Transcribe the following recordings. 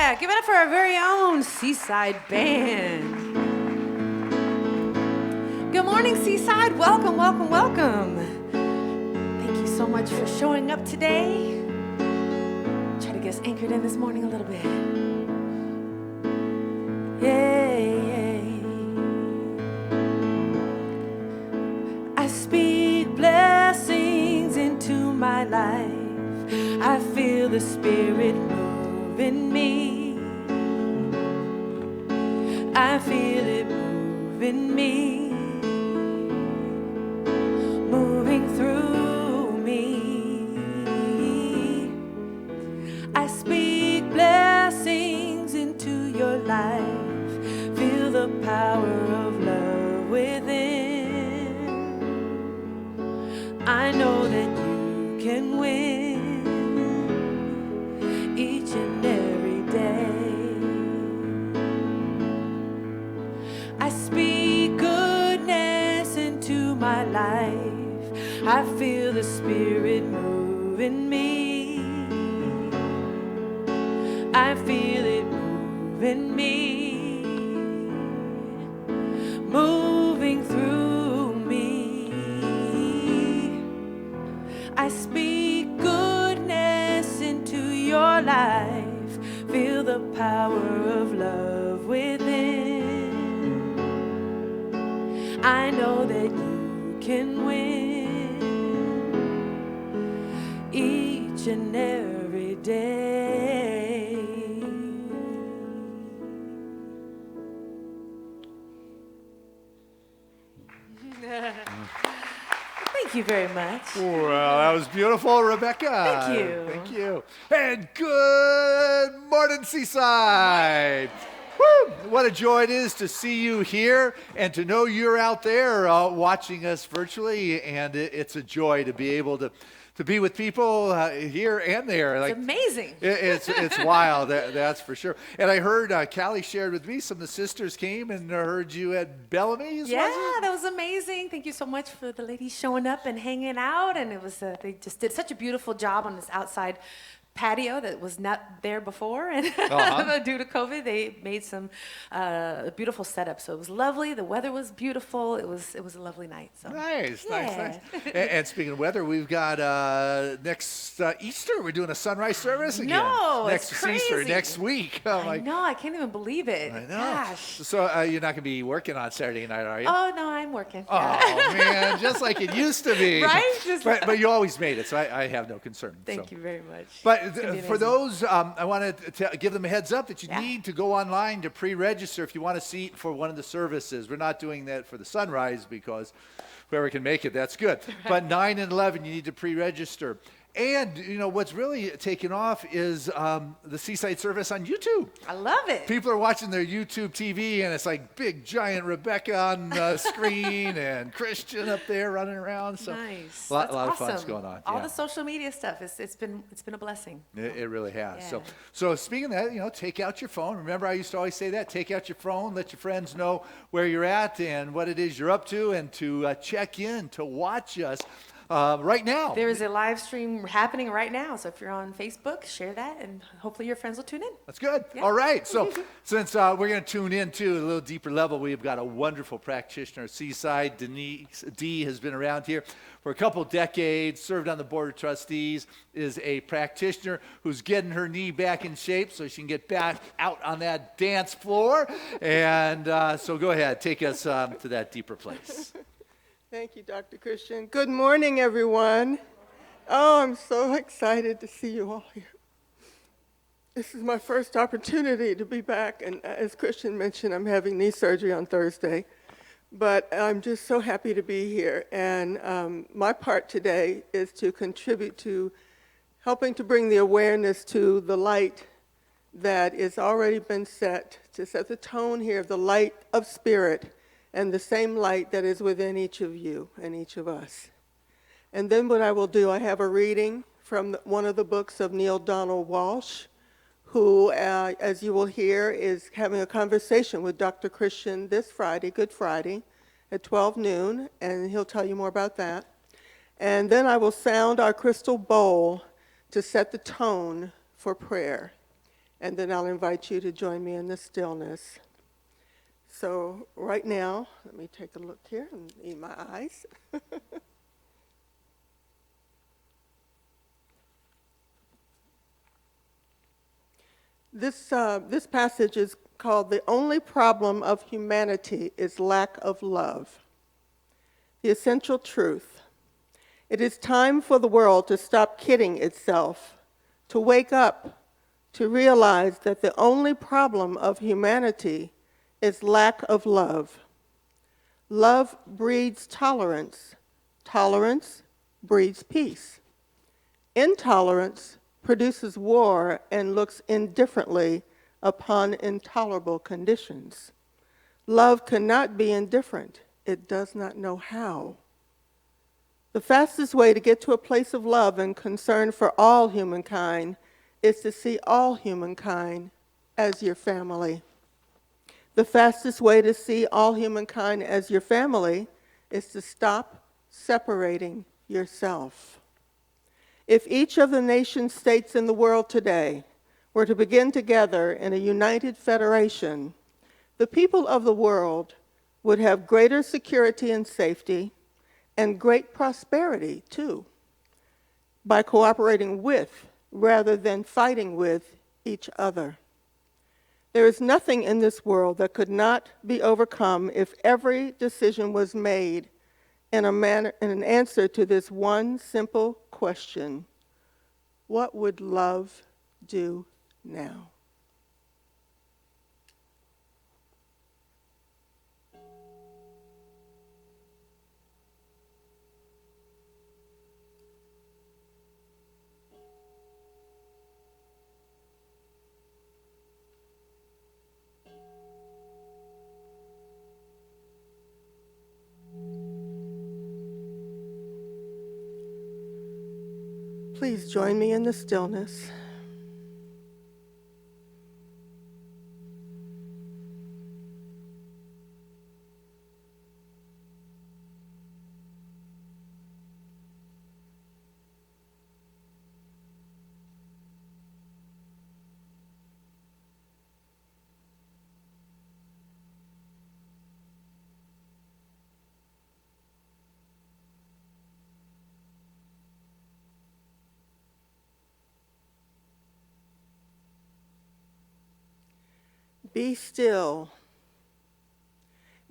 Yeah, give it up for our very own Seaside Band. Good morning, Seaside. Welcome, welcome, welcome. Thank you so much for showing up today. Try to get us anchored in this morning a little bit. Yeah. I speak blessings into my life. I feel the Spirit move in me. I feel it move in me, moving through me. I speak blessings into your life. Feel the power of love within. I know that you can win each and every day. I speak goodness into my life. I feel the Spirit move in me. I feel it move in me, moving through me. I speak goodness into your life. Feel the power of love within. I know that you can win each and every day. Thank you very much. Well, that was beautiful, Rebecca. Thank you. Thank you. And good morning, Seaside. Woo! What a joy it is to see you here and to know you're out there watching us virtually. And it's a joy to be able to be with people here and there. It's amazing. It's wild, that's for sure. And I heard Callie shared with me some of the sisters came and heard you at Bellamy's. Yeah, that was amazing. Thank you so much for the ladies showing up and hanging out. And it was they just did such a beautiful job on this outside patio that was not there before, and due to COVID, they made some beautiful setup. So it was lovely. The weather was beautiful. It was a lovely night. So Nice. Yeah. And speaking of weather, we've got next Easter. We're doing a sunrise service again. No, next it's crazy. Easter, next week. I know. I can't even believe it. I know. Gosh. So you're not going to be working on Saturday night, are you? Oh no, I'm working. Oh man, just like it used to be. Right? But you always made it, so I have no concern. Thank you very much. But It's for those, I want to give them a heads up that you Yeah. need to go online to pre-register if you want a seat for one of the services. We're not doing that for the sunrise because whoever can make it, that's good. But 9 and 11, you need to pre-register. And, you know, what's really taken off is the Seaside service on YouTube. I love it. People are watching their YouTube TV, and it's like big, giant Rebecca on the screen and Christian up there running around. So Nice. a lot That's of fun's awesome. going on. All yeah. the social media stuff. It's been a blessing. It really has. Yeah. So speaking of that, you know, take out your phone. Remember, I used to always say that. Take out your phone. Let your friends know where you're at and what it is you're up to, and to check in, to watch us right now. There is a live stream happening right now. So if you're on Facebook, share that, and hopefully your friends will tune in. That's good. Yeah. All right. So since we're going to tune in to a little deeper level, we've got a wonderful practitioner, Seaside. Denise D has been around here for a couple decades, served on the board of trustees, is a practitioner who's getting her knee back in shape so she can get back out on that dance floor. And so go ahead, take us to that deeper place. Thank you, Dr. Christian. Good morning, everyone. Oh, I'm so excited to see you all here. This is my first opportunity to be back, and as Christian mentioned, I'm having knee surgery on Thursday, but I'm just so happy to be here. And my part today is to contribute to helping to bring the awareness to the light that has already been set, to set the tone here of the light of spirit, and the same light that is within each of you and each of us. And then what I will do, I have a reading from one of the books of Neil Donald Walsh, who, as you will hear, is having a conversation with Dr. Christian this Friday, Good Friday, at 12 noon, and he'll tell you more about that. And then I will sound our crystal bowl to set the tone for prayer. and then I'll invite you to join me in the stillness. So right now, let me take a look here and eat my eyes. This passage is called "The Only Problem of Humanity is Lack of Love." The essential truth. It is time for the world to stop kidding itself, to wake up, to realize that the only problem of humanity is lack of love. Love breeds tolerance. Tolerance breeds peace. Intolerance produces war and looks indifferently upon intolerable conditions. Love cannot be indifferent. It does not know how. The fastest way to get to a place of love and concern for all humankind is to see all humankind as your family. The fastest way to see all humankind as your family is to stop separating yourself. If each of the nation states in the world today were to begin together in a united federation, the people of the world would have greater security and safety and great prosperity, too, by cooperating with rather than fighting with each other. There is nothing in this world that could not be overcome if every decision was made in an answer to this one simple question: what would love do now? Please join me in the stillness. Be still.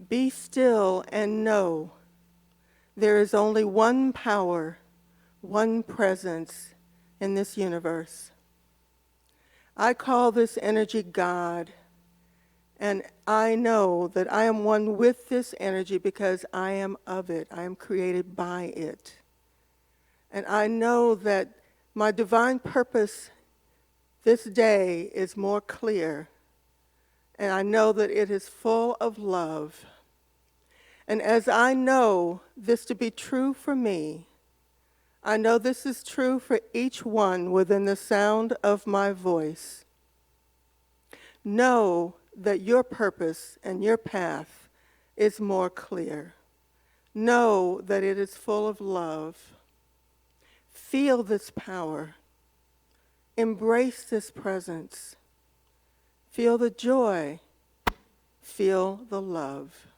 Be still and know there is only one power, one presence in this universe. I call this energy God, and I know that I am one with this energy because I am of it. I am created by it. And I know that my divine purpose this day is more clear. And I know that it is full of love. And as I know this to be true for me, I know this is true for each one within the sound of my voice. Know that your purpose and your path is more clear. Know that it is full of love. Feel this power. Embrace this presence. Feel the joy, feel the love.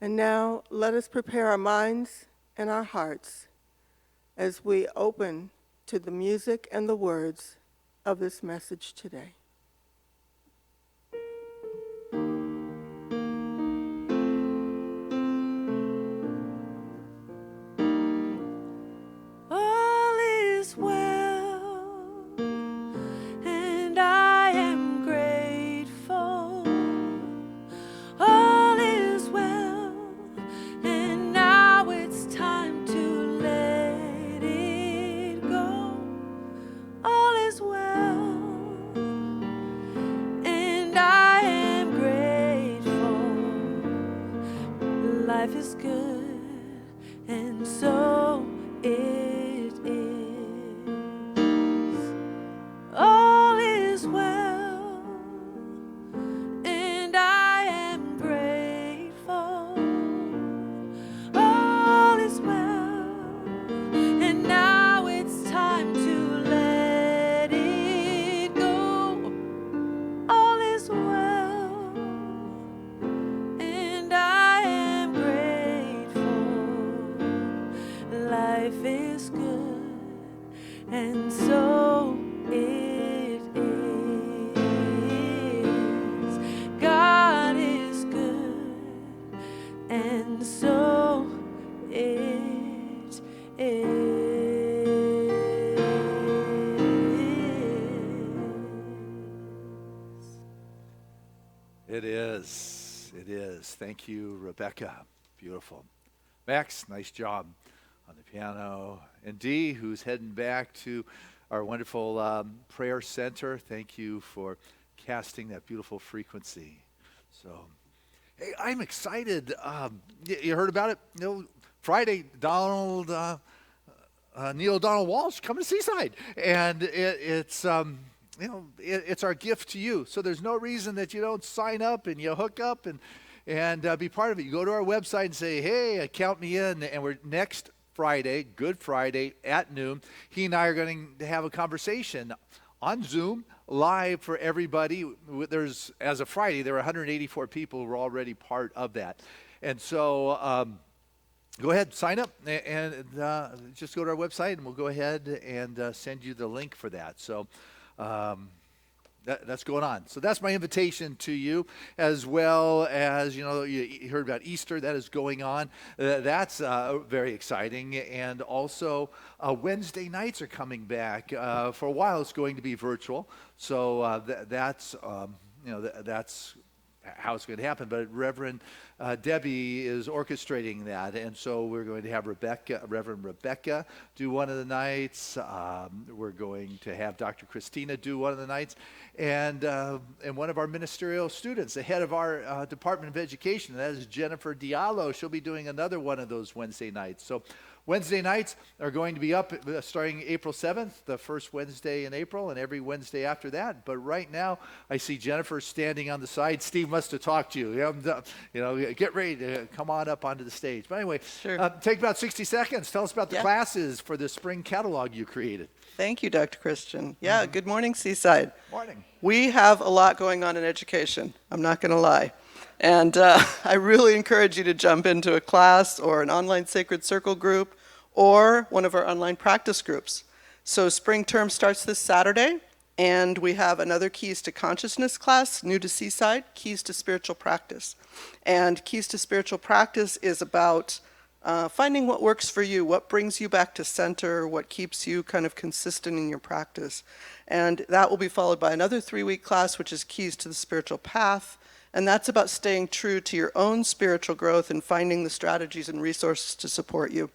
And now let us prepare our minds and our hearts as we open to the music and the words of this message today. Life is good, and so it is. All is well, and I am grateful. All is well, and now it's time to let it go. It is. It is. Thank you, Rebecca. Beautiful. Max, nice job on the piano. And Dee, who's heading back to our wonderful prayer center. Thank you for casting that beautiful frequency. So, hey, I'm excited. You heard about it? Friday, Neil Donald Walsh coming to Seaside. And it's our gift to you. So there's no reason that you don't sign up and you hook up and be part of it. You go to our website and say, hey, count me in. And we're next Friday, Good Friday at noon. He and I are going to have a conversation on Zoom, live for everybody. As of Friday, there were 184 people who were already part of that. And so go ahead, sign up, and just go to our website, and we'll go ahead and send you the link for that. So that's going on. So that's my invitation to you, as well as, you heard about Easter. That is going on. That's very exciting. And also, Wednesday nights are coming back. For a while, it's going to be virtual. So that's how it's going to happen, but Reverend Debbie is orchestrating that, and so we're going to have Reverend Rebecca do one of the nights. We're going to have Dr. Christina do one of the nights, and one of our ministerial students, the head of our Department of Education, that is Jennifer Diallo. She'll be doing another one of those Wednesday nights. So Wednesday nights are going to be up starting April 7th, the first Wednesday in April, and every Wednesday after that. But right now, I see Jennifer standing on the side. Steve must have talked to you. Get ready to come on up onto the stage. But anyway, Sure. Take about 60 seconds. Tell us about the classes for the spring catalog you created. Thank you, Dr. Christian. Yeah, Good morning, Seaside. Morning. We have a lot going on in education. I'm not going to lie. And I really encourage you to jump into a class or an online Sacred Circle group or one of our online practice groups. So spring term starts this Saturday, and we have another Keys to Consciousness class, new to Seaside, Keys to Spiritual Practice. And Keys to Spiritual Practice is about finding what works for you, what brings you back to center, what keeps you kind of consistent in your practice. And that will be followed by another 3-week class, which is Keys to the Spiritual Path. And that's about staying true to your own spiritual growth and finding the strategies and resources to support you.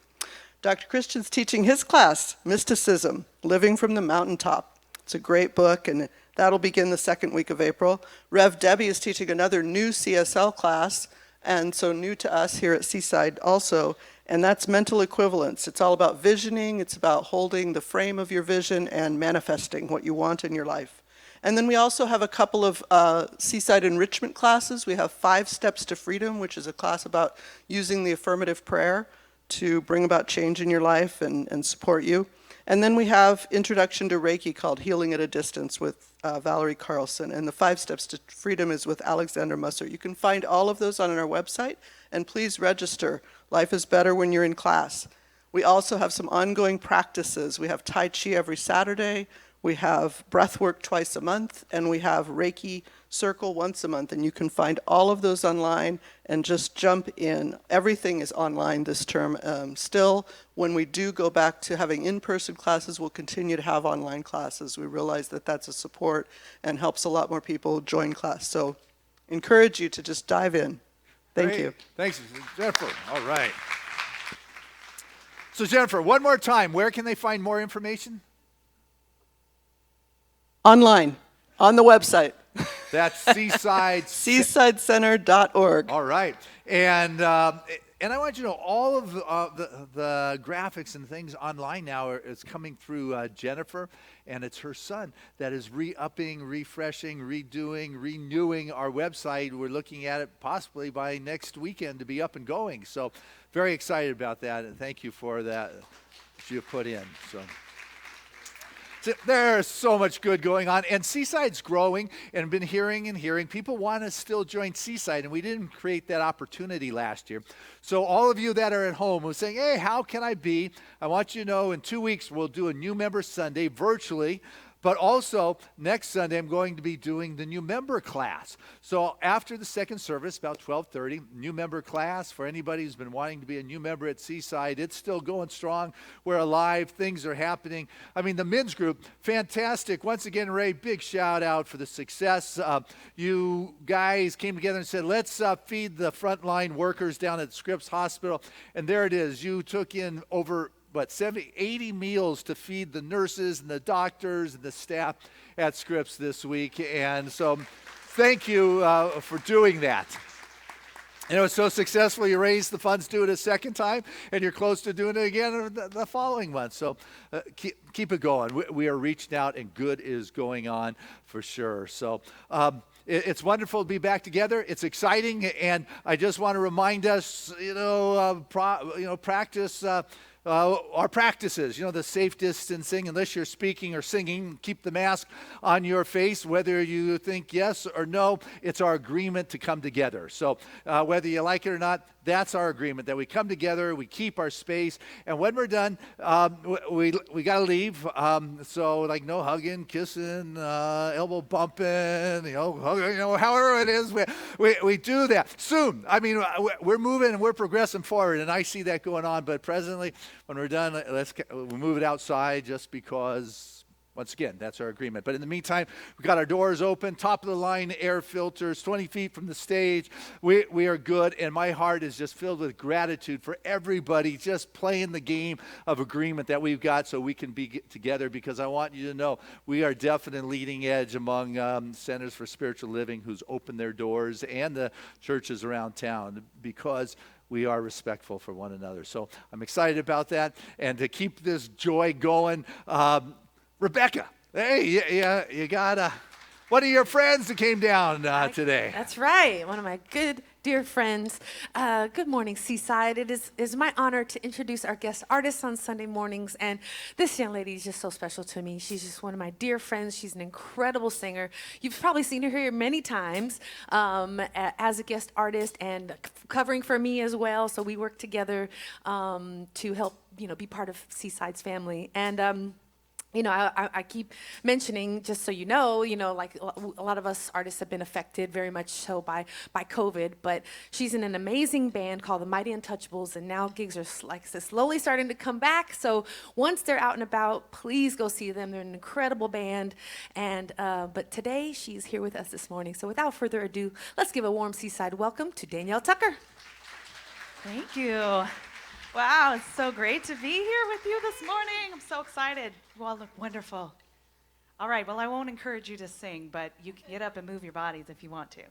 Dr. Christian's teaching his class, Mysticism, Living from the Mountaintop. It's a great book, and that'll begin the second week of April. Rev Debbie is teaching another new CSL class, and so new to us here at Seaside also, and that's Mental Equivalence. It's all about visioning. It's about holding the frame of your vision and manifesting what you want in your life. And then we also have a couple of Seaside enrichment classes. We have 5 Steps to Freedom, which is a class about using the affirmative prayer to bring about change in your life and support you. And then we have Introduction to Reiki called Healing at a Distance with Valerie Carlson. And the 5 Steps to Freedom is with Alexander Musser. You can find all of those on our website, and please register. Life is better when you're in class. We also have some ongoing practices. We have Tai Chi every Saturday. We have breath work twice a month, and we have Reiki Circle once a month, and you can find all of those online and just jump in. Everything is online this term. Still, when we do go back to having in-person classes, we'll continue to have online classes. We realize that that's a support and helps a lot more people join class. So encourage you to just dive in. Thank you. Thanks, Jennifer. All right. So Jennifer, one more time, where can they find more information? Online, on the website. That's Seaside. SeasideCenter.org. All right. And I want you to know all of the graphics and things online now is coming through Jennifer, and it's her son that is re-upping, refreshing, redoing, renewing our website. We're looking at it possibly by next weekend to be up and going. So very excited about that, and thank you for that you've put in. So there's so much good going on, and Seaside's growing, and been hearing. People want to still join Seaside, and we didn't create that opportunity last year. So all of you that are at home who saying, hey, how can I be? I want you to know in 2 weeks we'll do a new member Sunday virtually, But also, next Sunday, I'm going to be doing the new member class. So after the second service, about 12:30, new member class for anybody who's been wanting to be a new member at Seaside. It's still going strong. We're alive. Things are happening. I mean, the men's group, fantastic. Once again, Ray, big shout out for the success. You guys came together and said, let's feed the frontline workers down at Scripps Hospital. And there it is. You took in over 70, 80 meals to feed the nurses and the doctors and the staff at Scripps this week. And so thank you for doing that. And it was so successful, you raised the funds to do it a second time, and you're close to doing it again the following month. So keep it going. We are reaching out, and good is going on for sure. So it's wonderful to be back together. It's exciting, and I just want to remind us, practice our practices, the safe distancing. Unless you're speaking or singing, keep the mask on your face, whether you think yes or no. It's our agreement to come together. So whether you like it or not, that's our agreement, that we come together, we keep our space, and when we're done, we got to leave. So like no hugging, kissing, elbow bumping, however it is, we do that soon. I mean, we're moving and we're progressing forward, and I see that going on. But presently, when we're done, we'll move it outside, just because. Once again, that's our agreement. But in the meantime, we've got our doors open, top-of-the-line air filters, 20 feet from the stage. We are good, and my heart is just filled with gratitude for everybody just playing the game of agreement that we've got so we can be together, because I want you to know we are definitely leading edge among Centers for Spiritual Living who's opened their doors, and the churches around town, because we are respectful for one another. So I'm excited about that. And to keep this joy going, Rebecca, hey, you got one of your friends that came down today. That's right, one of my good dear friends. Good morning, Seaside. It is my honor to introduce our guest artist on Sunday mornings, and this young lady is just so special to me. She's just one of my dear friends. She's an incredible singer. You've probably seen her here many times as a guest artist and covering for me as well. So we work together to help be part of Seaside's family. And I keep mentioning, just so you know, like a lot of us artists have been affected very much so by COVID, but she's in an amazing band called the Mighty Untouchables, and now gigs are slowly starting to come back. So once they're out and about, please go see them. They're an incredible band. And but today she's here with us this morning. So without further ado, let's give a warm Seaside welcome to Danielle Tucker. Thank you. Wow, it's so great to be here with you this morning. I'm so excited. You all look wonderful. All right, well, I won't encourage you to sing, but you can get up and move your bodies if you want to.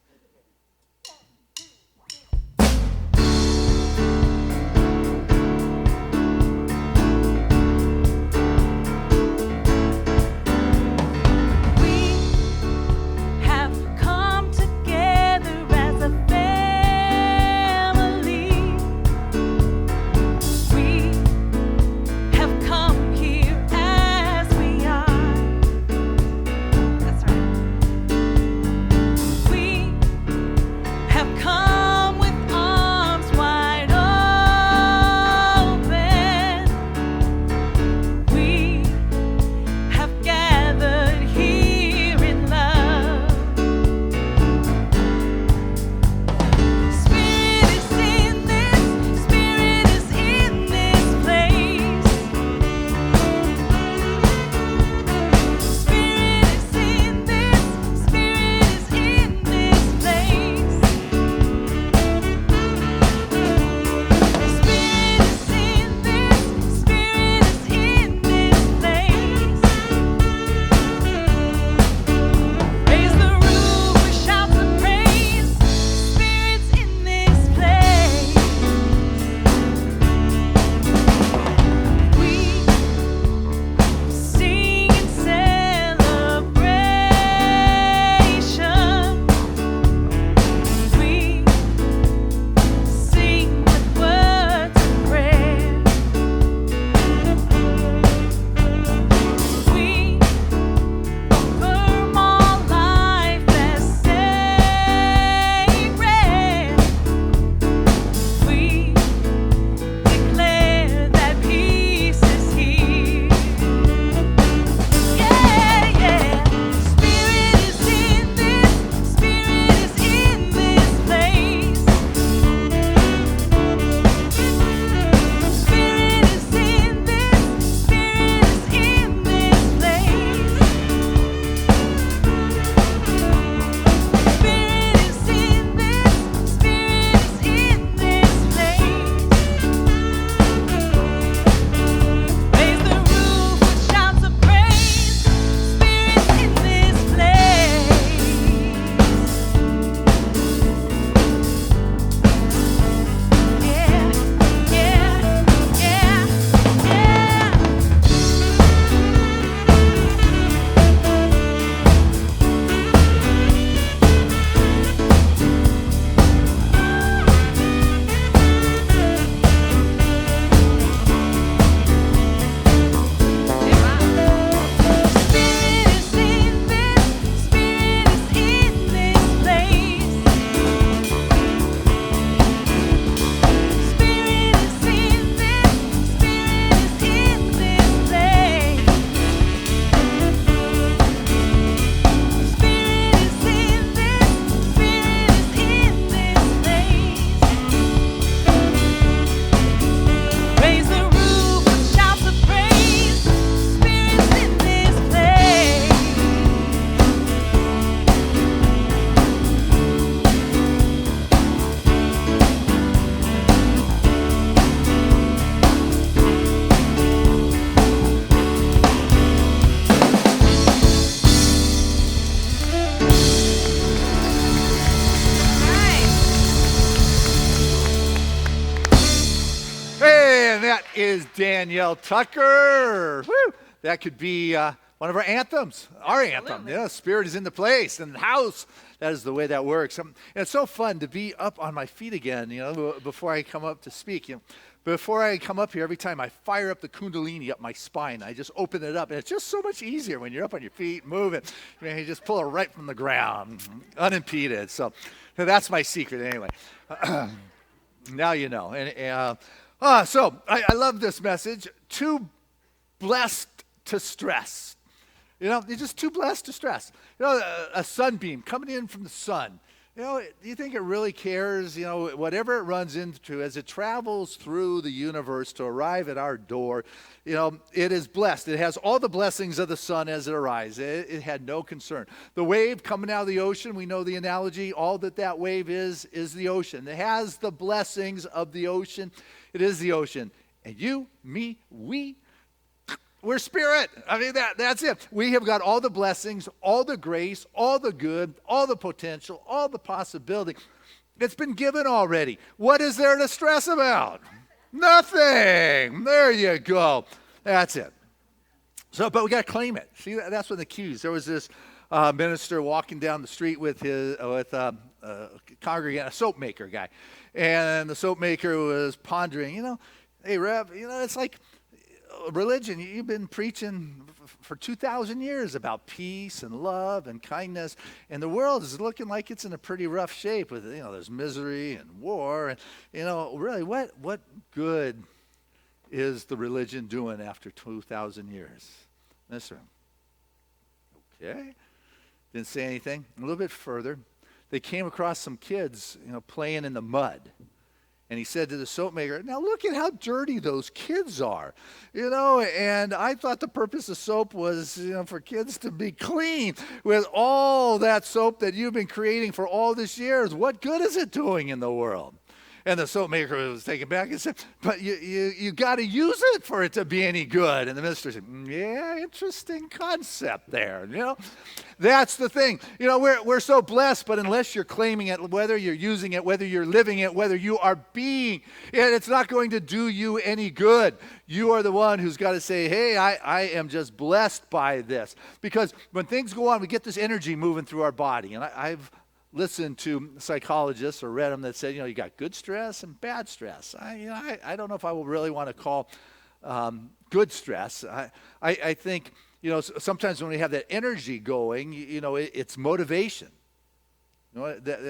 That is Danielle Tucker. Woo! That could be one of our anthems, our anthem. Yeah, Spirit is in the place, in the house. That is the way that works. And it's so fun to be up on my feet again, before I come up to speak. Before I come up here, every time I fire up the Kundalini up my spine, I just open it up. And it's just so much easier when you're up on your feet, moving. You just pull it right from the ground, unimpeded. So that's my secret anyway. Now you know. So I love this message. Too blessed to stress. You're just too blessed to stress. A sunbeam coming in from the sun. Do you think it really cares? Whatever it runs into as it travels through the universe to arrive at our door, it is blessed. It has all the blessings of the sun as it arrives. It had no concern. The wave coming out of the ocean, we know the analogy. All that wave is the ocean. It has the blessings of the ocean. It is the ocean. And you, me, we're spirit. I mean, that's it. We have got all the blessings, all the grace, all the good, all the potential, all the possibility. It's been given already. What is there to stress about? Nothing. There you go. That's it. But we got to claim it. See, that's one of the cues. There was this minister walking down the street with a congregant, a soap maker guy. And the soap maker was pondering, hey, Rev, it's like religion. You've been preaching for 2,000 years about peace and love and kindness, and the world is looking like it's in a pretty rough shape with, there's misery and war, and, really, what good is the religion doing after 2,000 years? This room. Okay. Didn't say anything. A little bit further, they came across some kids, playing in the mud. And he said to the soap maker, now look at how dirty those kids are. And I thought the purpose of soap was, for kids to be clean. With all that soap that you've been creating for all these years, what good is it doing in the world? And the soap maker was taken back and said, but you got to use it for it to be any good. And the minister said, yeah, interesting concept there. That's the thing. We're so blessed, but unless you're claiming it, whether you're using it, whether you're living it, whether you are being, it's not going to do you any good. You are the one who's got to say, hey, I am just blessed by this. Because when things go on, we get this energy moving through our body. And I've listened to psychologists or read them that said, you got good stress and bad stress. I don't know if I will really want to call good stress. I think, sometimes when we have that energy going, it's motivation. This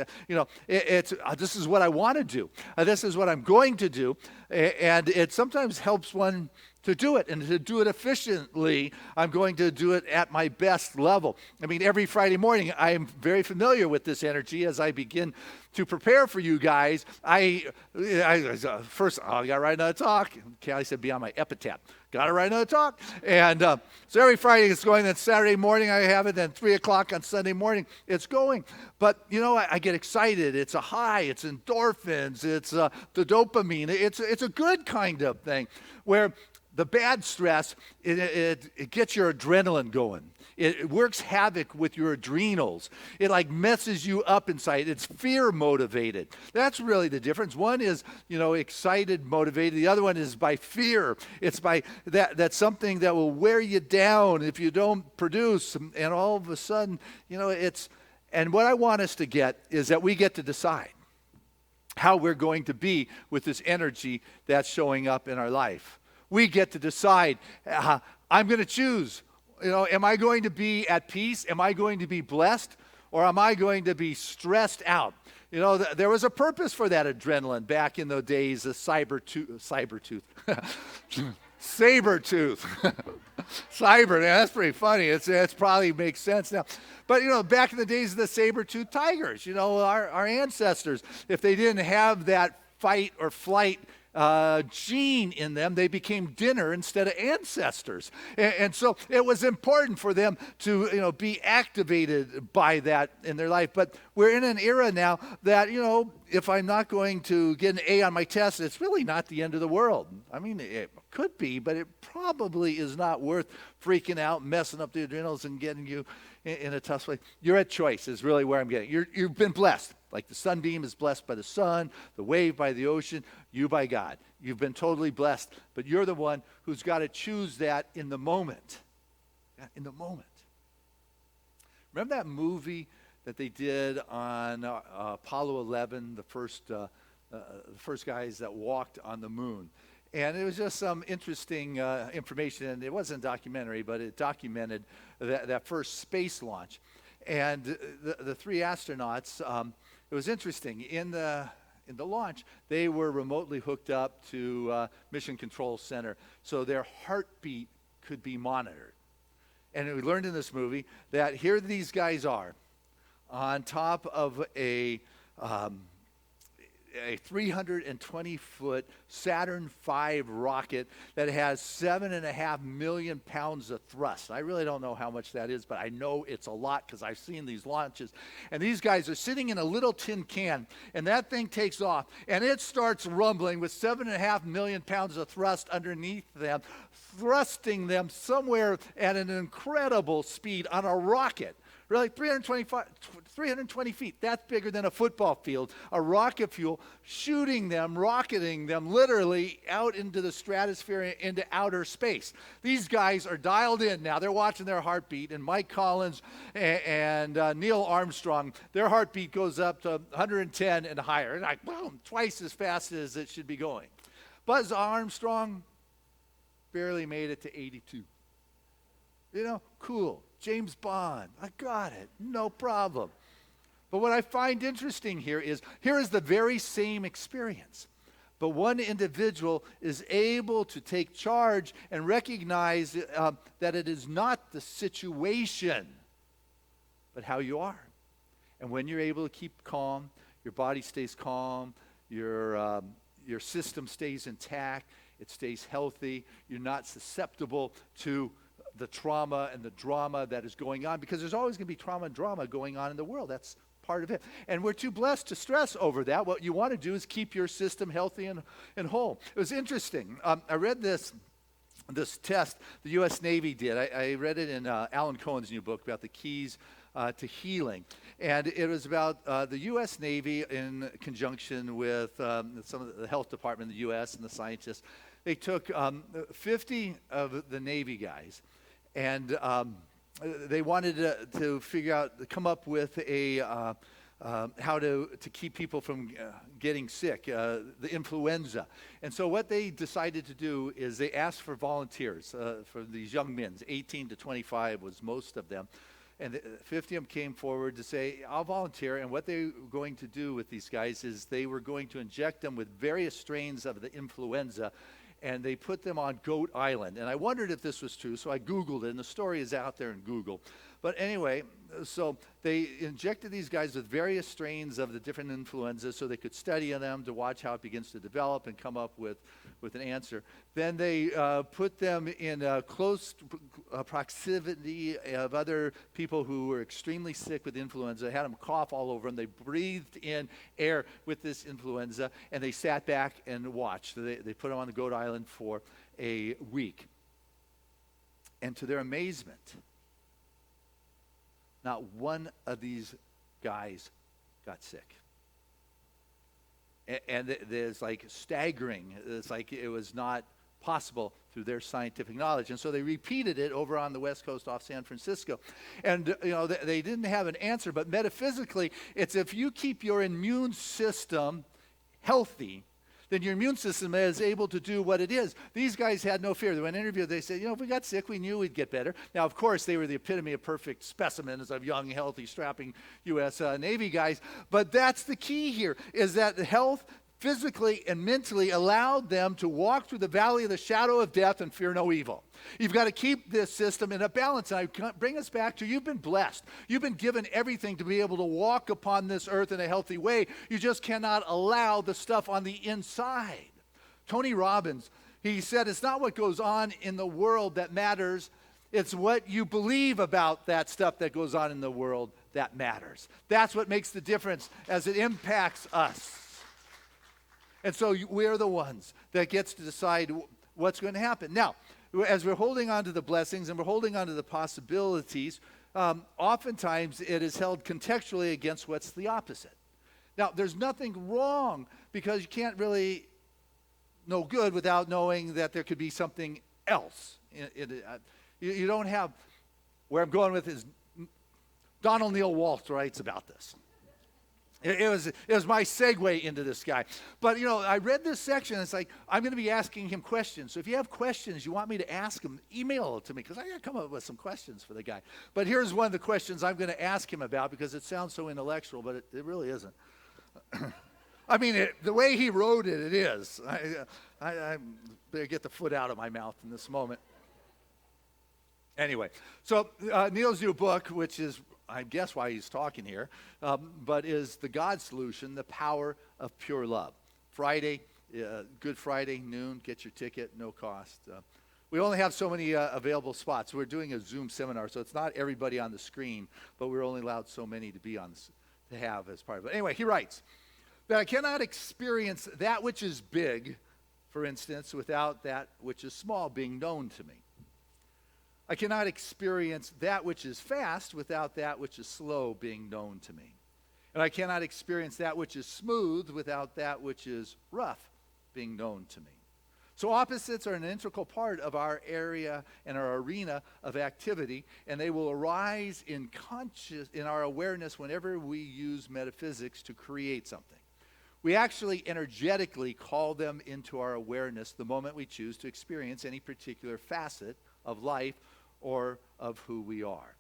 is what I want to do. This is what I'm going to do. And it sometimes helps one to do it, and to do it efficiently. I'm going to do it at my best level. I mean, every Friday morning, I am very familiar with this energy as I begin to prepare for you guys. First, I got to write another talk. Callie said, be on my epitaph. Got to write another talk. And so every Friday it's going. Then Saturday morning I have it. Then 3 o'clock on Sunday morning it's going. But, I get excited. It's a high. It's endorphins. It's the dopamine. It's a good kind of thing where the bad stress, it gets your adrenaline going. It works havoc with your adrenals. It messes you up inside. It's fear motivated. That's really the difference. One is, excited motivated. The other one is by fear. It's by that's something that will wear you down if you don't produce. And all of a sudden, and what I want us to get is that we get to decide how we're going to be with this energy that's showing up in our life. We get to decide, I'm going to choose, am I going to be at peace? Am I going to be blessed? Or am I going to be stressed out? There was a purpose for that adrenaline back in the days of Saber-tooth. Cyber, that's pretty funny. It's probably makes sense now. But, back in the days of the saber-tooth tigers, our ancestors, if they didn't have that fight or flight gene in them, they became dinner instead of ancestors. And so it was important for them to, be activated by that in their life. But we're in an era now that, if I'm not going to get an A on my test, it's really not the end of the world. I mean, it could be, but it probably is not worth freaking out, messing up the adrenals and getting you in a tough place. You're at choice is really where I'm getting. You've been blessed. Like the sunbeam is blessed by the sun, the wave by the ocean, you by God. You've been totally blessed, but you're the one who's got to choose that in the moment. Yeah, in the moment. Remember that movie that they did on Apollo 11, the first guys that walked on the moon? And it was just some interesting information, and it wasn't a documentary, but it documented that first space launch. And the three astronauts, it was interesting. In the launch, they were remotely hooked up to Mission Control Center, so their heartbeat could be monitored. And we learned in this movie that here these guys are on top of a 320-foot Saturn V rocket that has 7.5 million pounds of thrust. I really don't know how much that is, but I know it's a lot because I've seen these launches. And these guys are sitting in a little tin can, and that thing takes off, and it starts rumbling with 7.5 million pounds of thrust underneath them, thrusting them somewhere at an incredible speed on a rocket. Really, 320 feet, that's bigger than a football field. A rocket fuel shooting them, rocketing them literally out into the stratosphere, into outer space. These guys are dialed in now. They're watching their heartbeat. And Mike Collins and Neil Armstrong, their heartbeat goes up to 110 and higher. And like, boom, twice as fast as it should be going. Buzz Armstrong barely made it to 82. You know, cool. James Bond, I got it, no problem. But what I find interesting here is the very same experience. But one individual is able to take charge and recognize that it is not the situation, but how you are. And when you're able to keep calm, your body stays calm, your system stays intact, it stays healthy, you're not susceptible to the trauma and the drama that is going on, because there's always going to be trauma and drama going on in the world. That's part of it. And we're too blessed to stress over that. What you want to do is keep your system healthy and whole. It was interesting. I read this test the U.S. Navy did. I read it in Alan Cohen's new book about the keys to healing. And it was about the U.S. Navy in conjunction with some of the health department in the U.S. and the scientists. They took 50 of the Navy guys, and they wanted to figure out, come up with a how to keep people from getting sick, the influenza. And so what they decided to do is they asked for volunteers for these young men. 18 to 25 was most of them. And 50 of them came forward to say, I'll volunteer. And what they were going to do with these guys is they were going to inject them with various strains of the influenza, and they put them on Goat Island. And I wondered if this was true, so I Googled it, and the story is out there in Google. But anyway, so they injected these guys with various strains of the different influenzas so they could study them to watch how it begins to develop and come up with an answer. Then they put them in close proximity of other people who were extremely sick with influenza, had them cough all over them. They breathed in air with this influenza, and they sat back and watched. They put them on the Goat Island for a week. And to their amazement, not one of these guys got sick. And there's like staggering. It's like it was not possible through their scientific knowledge. And so they repeated it over on the West Coast off San Francisco. And, you know, they didn't have an answer, but metaphysically, it's if you keep your immune system healthy, then your immune system is able to do what it is. These guys had no fear. When interviewed, they said, you know, if we got sick, we knew we'd get better. Now, of course, they were the epitome of perfect specimens of young, healthy, strapping U.S. Navy guys. But that's the key here, is that health, physically and mentally, allowed them to walk through the valley of the shadow of death and fear no evil. You've got to keep this system in a balance. And I bring us back to, you've been blessed. You've been given everything to be able to walk upon this earth in a healthy way. You just cannot allow the stuff on the inside. Tony Robbins, he said, it's not what goes on in the world that matters. It's what you believe about that stuff that goes on in the world that matters. That's what makes the difference as it impacts us. And so we're the ones that gets to decide what's going to happen. Now, as we're holding on to the blessings and we're holding on to the possibilities, oftentimes it is held contextually against what's the opposite. Now, there's nothing wrong because you can't really know good without knowing that there could be something else. You don't have, where I'm going with is, Donald Neil Waltz writes about this. It was my segue into this guy. But, I read this section, and it's like, I'm going to be asking him questions. So if you have questions you want me to ask him, email it to me, because I got to come up with some questions for the guy. But here's one of the questions I'm going to ask him about, because it sounds so intellectual, but it really isn't. I mean, the way he wrote it, it is. I better get the foot out of my mouth in this moment. Anyway, so Neil's new book, which is, I guess why he's talking here, but is The God Solution, The Power of Pure Love. Friday, Good Friday, noon, get your ticket, no cost. We only have so many available spots. We're doing a Zoom seminar, so it's not everybody on the screen, but we're only allowed so many to be on to have as part of it. Anyway, he writes that I cannot experience that which is big, for instance, without that which is small being known to me. I cannot experience that which is fast without that which is slow being known to me. And I cannot experience that which is smooth without that which is rough being known to me. So opposites are an integral part of our area and our arena of activity, and they will arise in our awareness whenever we use metaphysics to create something. We actually energetically call them into our awareness the moment we choose to experience any particular facet of life or of who we are.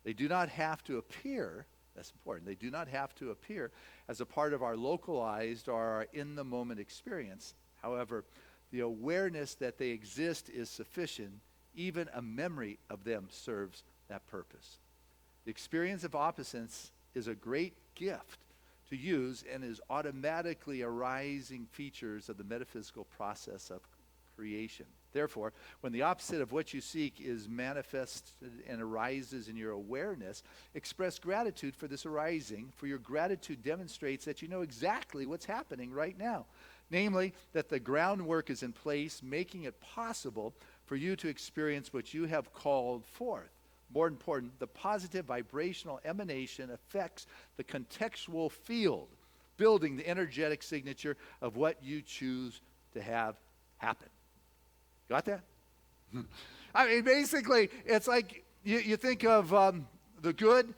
They do not have to appear, that's important, they do not have to appear as a part of our localized or our in-the-moment experience. However, the awareness that they exist is sufficient. Even a memory of them serves that purpose. The experience of opposites is a great gift to use and is automatically arising features of the metaphysical process of creation. Therefore, when the opposite of what you seek is manifested and arises in your awareness, express gratitude for this arising, for your gratitude demonstrates that you know exactly what's happening right now. Namely, that the groundwork is in place, making it possible for you to experience what you have called forth. More important, the positive vibrational emanation affects the contextual field, building the energetic signature of what you choose to have happen. Got that? I mean, basically, it's like you think of the good.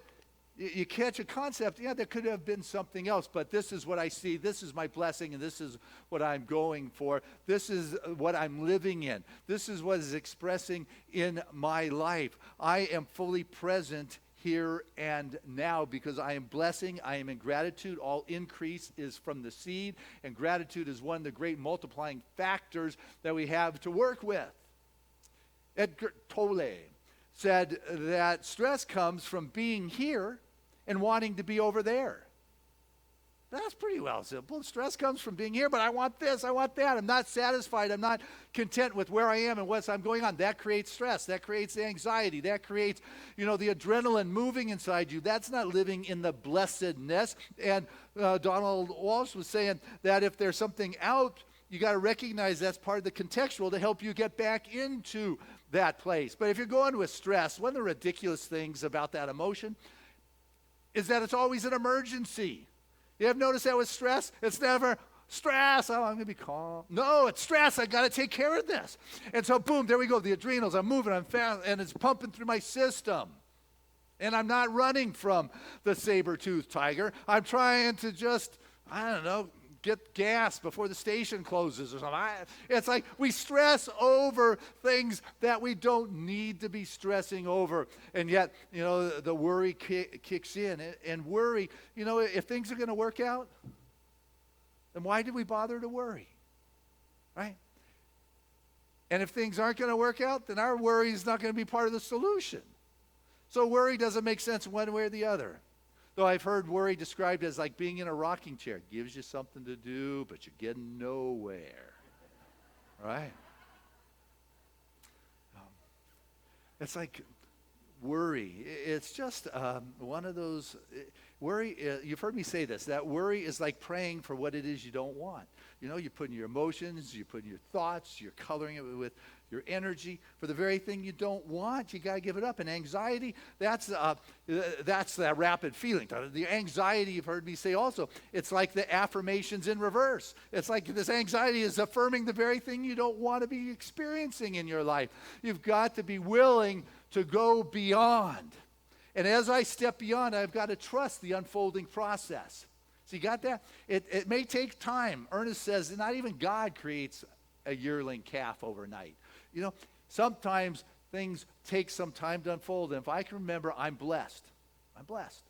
You catch a concept, yeah, there could have been something else, but this is what I see. This is my blessing, and this is what I'm going for. This is what I'm living in. This is what is expressing in my life. I am fully present here and now because I am blessing. I am in gratitude. All increase is from the seed, and gratitude is one of the great multiplying factors that we have to work with. Edgar Tolle said that stress comes from being here and wanting to be over there. That's pretty well simple. Stress comes from being here, but I want this, I want that. I'm not satisfied. I'm not content with where I am and what's I'm going on. That creates stress. That creates anxiety. That creates, the adrenaline moving inside you. That's not living in the blessedness. And Donald Walsh was saying that if there's something out, you got to recognize that's part of the contextual to help you get back into that place. But if you're going with stress, one of the ridiculous things about that emotion is that it's always an emergency. You ever noticed that with stress? It's never stress. Oh, I'm going to be calm. No, it's stress. I got to take care of this. And so, boom, there we go. The adrenals, I'm moving, I'm fast, and it's pumping through my system. And I'm not running from the saber-toothed tiger. I'm trying to just, get gas before the station closes or something. It's like we stress over things that we don't need to be stressing over. And yet, the worry kicks in. And worry, if things are going to work out, then why did we bother to worry? Right? And if things aren't going to work out, then our worry is not going to be part of the solution. So worry doesn't make sense one way or the other. Though I've heard worry described as like being in a rocking chair. Gives you something to do, but you're getting nowhere. Right? It's like worry. It's just one of those, worry, you've heard me say this, that worry is like praying for what it is you don't want. You're putting your emotions, you're putting your thoughts, you're coloring it with your energy for the very thing you don't want. You got to give it up. And anxiety, that's that rapid feeling. The anxiety, you've heard me say also, it's like the affirmations in reverse. It's like this anxiety is affirming the very thing you don't want to be experiencing in your life. You've got to be willing to go beyond. And as I step beyond, I've got to trust the unfolding process. So you got that? It may take time. Ernest says not even God creates a yearling calf overnight. You know, sometimes things take some time to unfold. And if I can remember, I'm blessed. I'm blessed.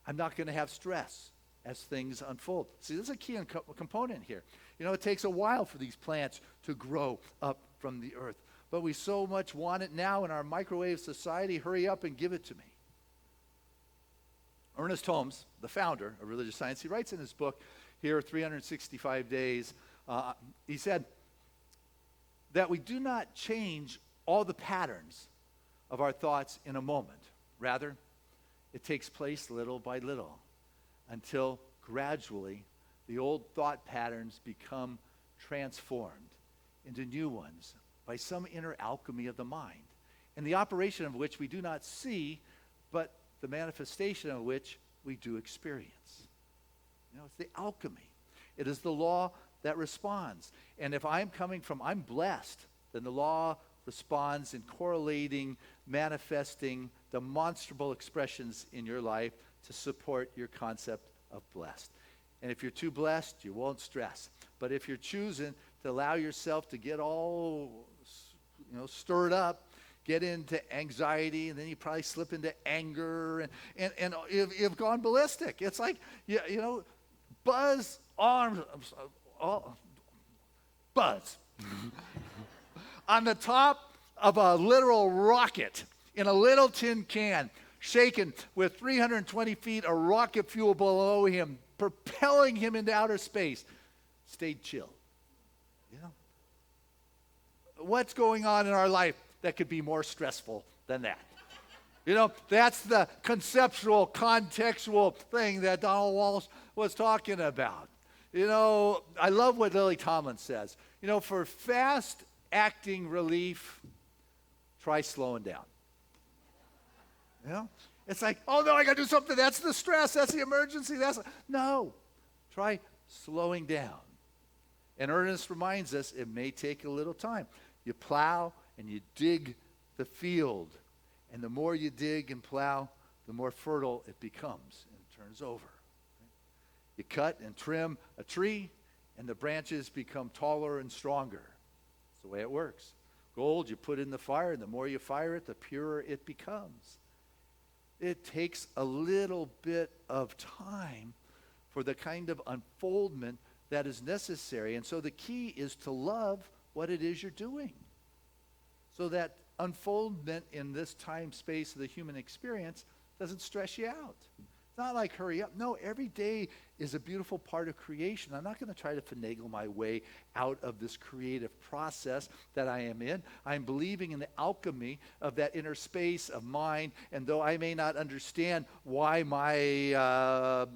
I'm not going to have stress as things unfold. See, this is a key component here. You know, it takes a while for these plants to grow up from the earth. But we so much want it now in our microwave society. Hurry up and give it to me. Ernest Holmes, the founder of religious science, he writes in his book here, 365 Days, he said that we do not change all the patterns of our thoughts in a moment. Rather, it takes place little by little until gradually the old thought patterns become transformed into new ones by some inner alchemy of the mind, and the operation of which we do not see, but the manifestation of which we do experience. You know, it's the alchemy. It is the law that responds. And if I'm blessed, then the law responds in correlating, manifesting, demonstrable expressions in your life to support your concept of blessed. And if you're too blessed, you won't stress. But if you're choosing to allow yourself to get all, stirred up, get into anxiety, and then you probably slip into anger, and you've gone ballistic. It's like, buzz arms, buzz on the top of a literal rocket in a little tin can, shaken with 320 feet of rocket fuel below him, propelling him into outer space. Stayed chill. What's going on in our life that could be more stressful than that? That's the conceptual, contextual thing that Donald Walsh was talking about. I love what Lily Tomlin says. For fast-acting relief, try slowing down. It's like, oh no, I got to do something. That's the stress. That's the emergency. No. Try slowing down. And Ernest reminds us it may take a little time. You plow and you dig the field. And the more you dig and plow, the more fertile it becomes and it turns over. You cut and trim a tree, and the branches become taller and stronger. That's the way it works. Gold you put in the fire, and the more you fire it, the purer it becomes. It takes a little bit of time for the kind of unfoldment that is necessary. And so the key is to love what it is you're doing, so that unfoldment in this time space of the human experience doesn't stress you out. It's not like hurry up. No, every day is a beautiful part of creation. I'm not going to try to finagle my way out of this creative process that I am in. I'm believing in the alchemy of that inner space of mind, and though I may not understand why my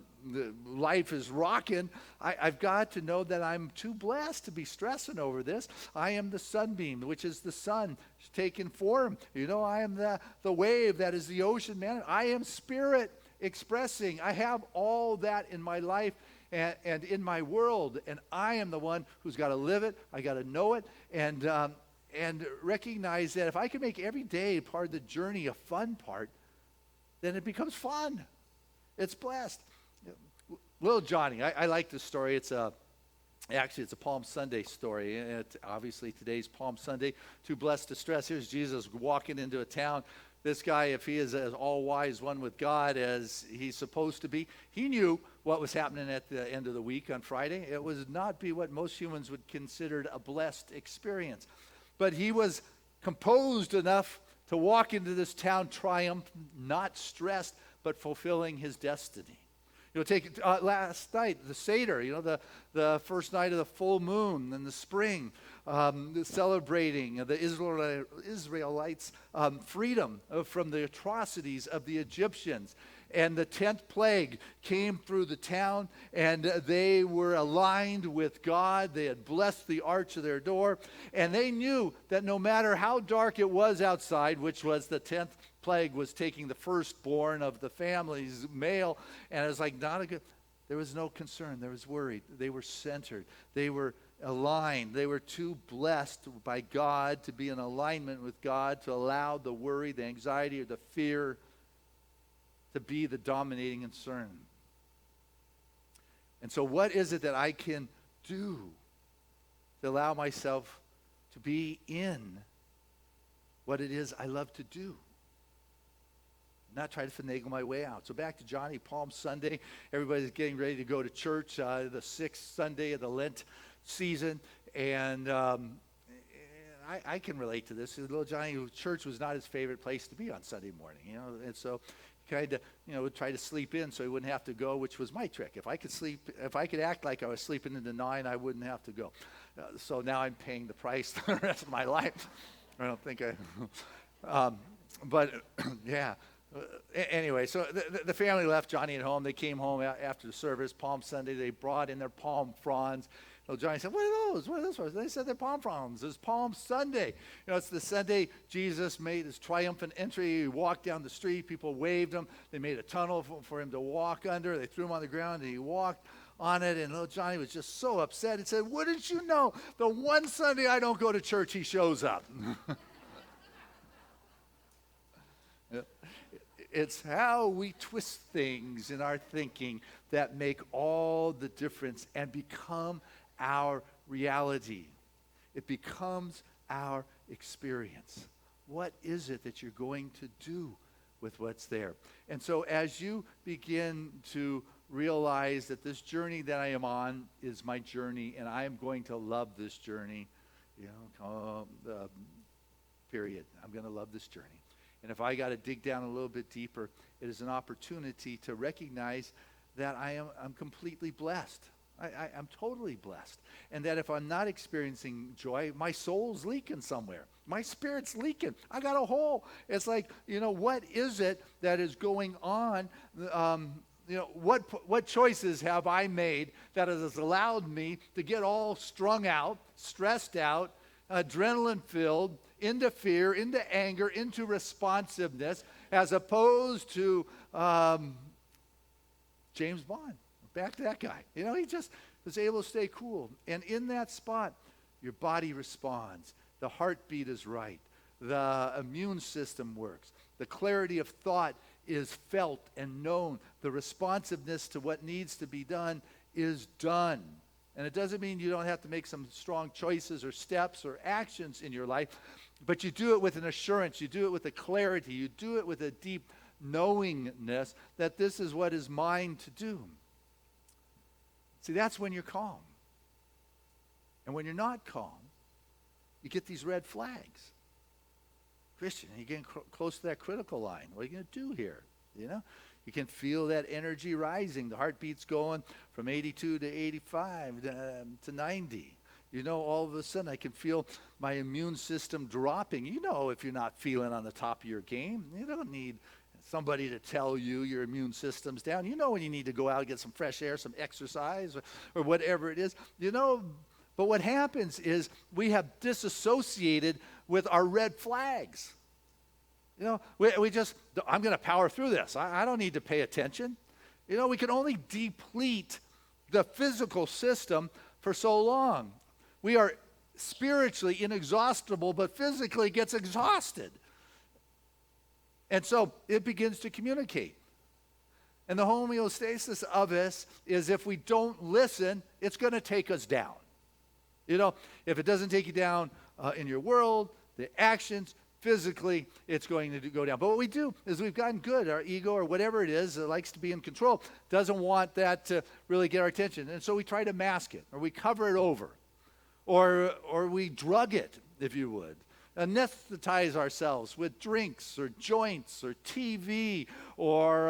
life is rocking, I've got to know that I'm too blessed to be stressing over this. I am the sunbeam, which is the sun taking form. I am the wave that is the ocean, man. I am spirit expressing. I have all that in my life and in my world, and I am the one who's got to live it. I got to know it, and recognize that if I can make every day part of the journey a fun part, then it becomes fun. It's blessed. Little Johnny, I like this story. It's a Palm Sunday story. And obviously today's Palm Sunday. Too blessed to stress. Here's Jesus walking into a town. This guy, if he is as all-wise one with God as he's supposed to be, he knew what was happening at the end of the week on Friday. It would not be what most humans would consider a blessed experience. But he was composed enough to walk into this town triumphant, not stressed, but fulfilling his destiny. Take last night, the Seder, the first night of the full moon in the spring, celebrating the Israelites' freedom from the atrocities of the Egyptians. and the 10th plague came through the town, and they were aligned with God. They had blessed the arch of their door, and they knew that no matter how dark it was outside, which was the 10th plague was taking the firstborn of the family's male, and it was like not a good, there was no concern. There was worry. They were centered. They were aligned. They were too blessed by God to be in alignment with God to allow the worry, the anxiety, or the fear to be the dominating concern. And so what is it that I can do to allow myself to be in what it is I love to do? Not try to finagle my way out. So back to Johnny, Palm Sunday. Everybody's getting ready to go to church, the 6th Sunday of the Lent season. And I can relate to this. Little Johnny, church was not his favorite place to be on Sunday morning, and so kind of, would try to sleep in so he wouldn't have to go, which was my trick. If I could act like I was sleeping into 9, I wouldn't have to go. So now I'm paying the price the rest of my life. I don't think but yeah. Anyway, so the family left Johnny at home. They came home after the service, Palm Sunday. They brought in their palm fronds. So Johnny said, "What are those? What are those for?" They said they're palm fronds. It's Palm Sunday. It's the Sunday Jesus made his triumphant entry. He walked down the street. People waved him. They made a tunnel for him to walk under. They threw him on the ground, and he walked on it. And little Johnny was just so upset. He said, "Wouldn't you know, the one Sunday I don't go to church, he shows up." It's how we twist things in our thinking that make all the difference and become our reality. It becomes our experience. What is it that you're going to do with what's there? And so as you begin to realize that this journey that I am on is my journey, and I am going to love this journey, period. I'm going to love this journey. And if I got to dig down a little bit deeper, it is an opportunity to recognize that I'm completely blessed. I'm totally blessed. And that if I'm not experiencing joy, my soul's leaking somewhere. My spirit's leaking. I got a hole. It's like, what is it that is going on? What choices have I made that has allowed me to get all strung out, stressed out, adrenaline filled, into fear, into anger, into responsiveness, as opposed to James Bond. Back to that guy. He just was able to stay cool. And in that spot, your body responds. The heartbeat is right. The immune system works. The clarity of thought is felt and known. The responsiveness to what needs to be done is done. And it doesn't mean you don't have to make some strong choices or steps or actions in your life, but you do it with an assurance. You do it with a clarity. You do it with a deep knowingness that this is what is mine to do. See, that's when you're calm. And when you're not calm, you get these red flags. Christian, you're getting close to that critical line. What are you going to do here? You can feel that energy rising. The heartbeat's going from 82 to 85 to 90. All of a sudden I can feel my immune system dropping. If you're not feeling on the top of your game, you don't need somebody to tell you your immune system's down. When you need to go out and get some fresh air, some exercise, or whatever it is. But what happens is we have disassociated with our red flags. We just, I'm going to power through this. I don't need to pay attention. We can only deplete the physical system for so long. We are spiritually inexhaustible, but physically gets exhausted. And so it begins to communicate. And the homeostasis of us is if we don't listen, it's going to take us down. If it doesn't take you down in your world, the actions, physically, it's going to go down. But what we do is we've gotten good. Our ego or whatever it is that likes to be in control doesn't want that to really get our attention. And so we try to mask it, or we cover it over, or we drug it, if you would. Anesthetize ourselves with drinks or joints or TV or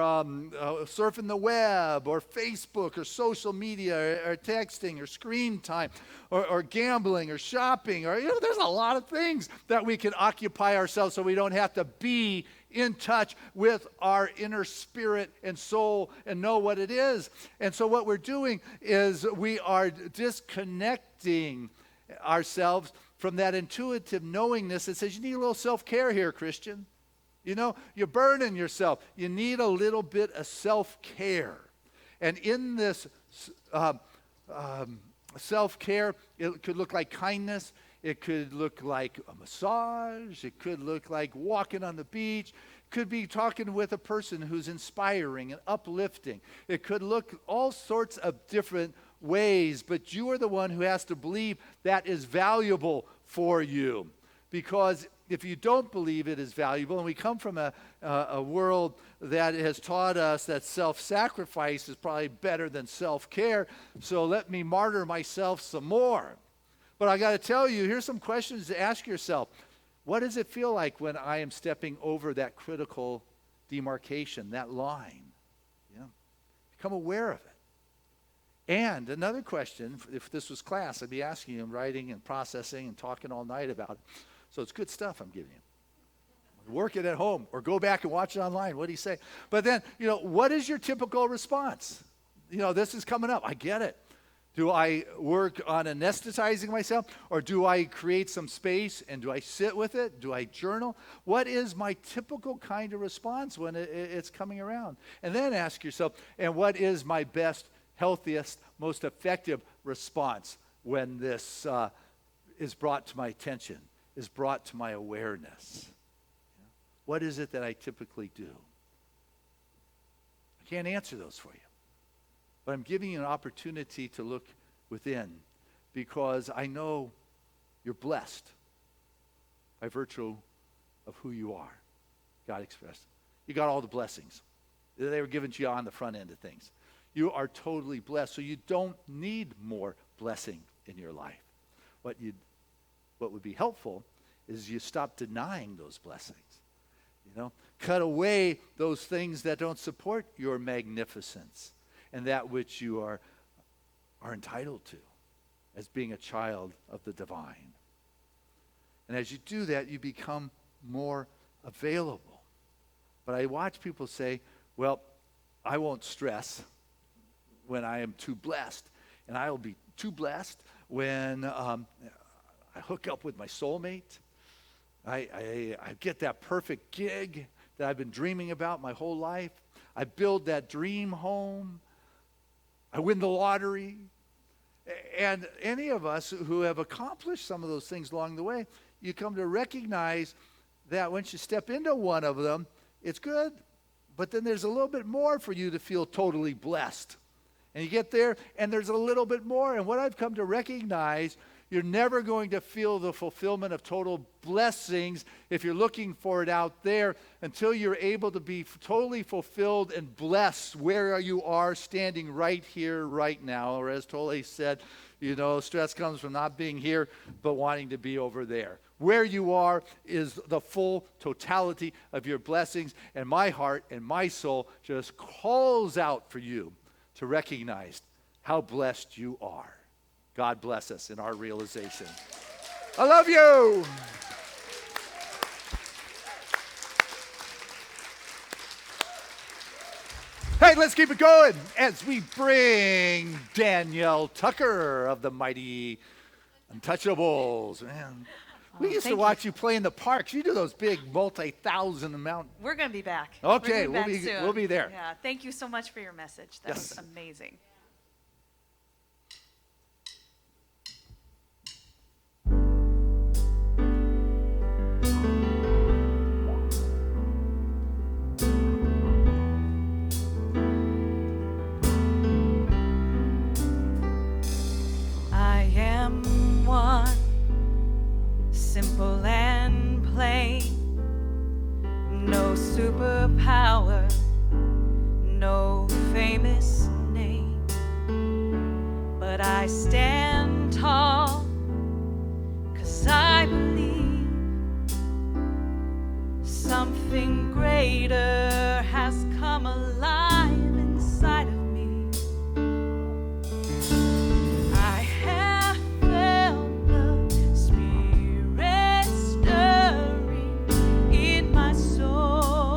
surfing the web or Facebook or social media or texting or screen time or gambling or shopping or there's a lot of things that we can occupy ourselves so we don't have to be in touch with our inner spirit and soul and know what it is. And so what we're doing is we are disconnecting ourselves from that intuitive knowingness that says, you need a little self-care here, Christian. You know, you're burning yourself. You need a little bit of self-care. And in this self-care, it could look like kindness. It could look like a massage. It could look like walking on the beach. It could be talking with a person who's inspiring and uplifting. It could look all sorts of different ways, but you are the one who has to believe that is valuable for you. Because if you don't believe it is valuable, and we come from a world that has taught us that self-sacrifice is probably better than self-care, so let me martyr myself some more. But I got to tell you, here's some questions to ask yourself. What does it feel like when I am stepping over that critical demarcation, that line? Yeah. Become aware of it. And another question, if this was class, I'd be asking you and writing and processing and talking all night about it. So it's good stuff I'm giving you. Work it at home or go back and watch it online. What do you say? But then, what is your typical response? This is coming up. I get it. Do I work on anesthetizing myself, or do I create some space and do I sit with it? Do I journal? What is my typical kind of response when it's coming around? And then ask yourself, and what is my best, healthiest, most effective response when this is brought to my attention, is brought to my awareness? What is it that I typically do? I can't answer those for you. But I'm giving you an opportunity to look within, because I know you're blessed by virtue of who you are. God expressed. You got all the blessings. They were given to you on the front end of things. You are totally blessed, so you don't need more blessing in your life. What would be helpful is you stop denying those blessings. Cut away those things that don't support your magnificence and that which you are entitled to as being a child of the divine. And as you do that, you become more available. But I watch people say, well, I won't stress when I am too blessed, and I will be too blessed when I hook up with my soulmate. I get that perfect gig that I've been dreaming about my whole life. I build that dream home. I win the lottery. And any of us who have accomplished some of those things along the way, you come to recognize that once you step into one of them, it's good, but then there's a little bit more for you to feel totally blessed. And you get there, and there's a little bit more. And what I've come to recognize, you're never going to feel the fulfillment of total blessings if you're looking for it out there until you're able to be totally fulfilled and blessed where you are standing right here, right now. Or as Tole said, stress comes from not being here, but wanting to be over there. Where you are is the full totality of your blessings, and my heart and my soul just calls out for you to recognize how blessed you are. God bless us in our realization. I love you. Hey, let's keep it going as we bring Danielle Tucker of the Mighty Untouchables. Man, we used to watch you play in the parks. You do those big multi-thousand amount. We're going to be back. Okay, soon. we'll be there. Yeah, thank you so much for your message. That Yes. was amazing. I am one, simple and plain, no superpower, no famous name, but I stand tall, 'cause I believe something greater has come alive inside of me. I have felt the Spirit stirring in my soul.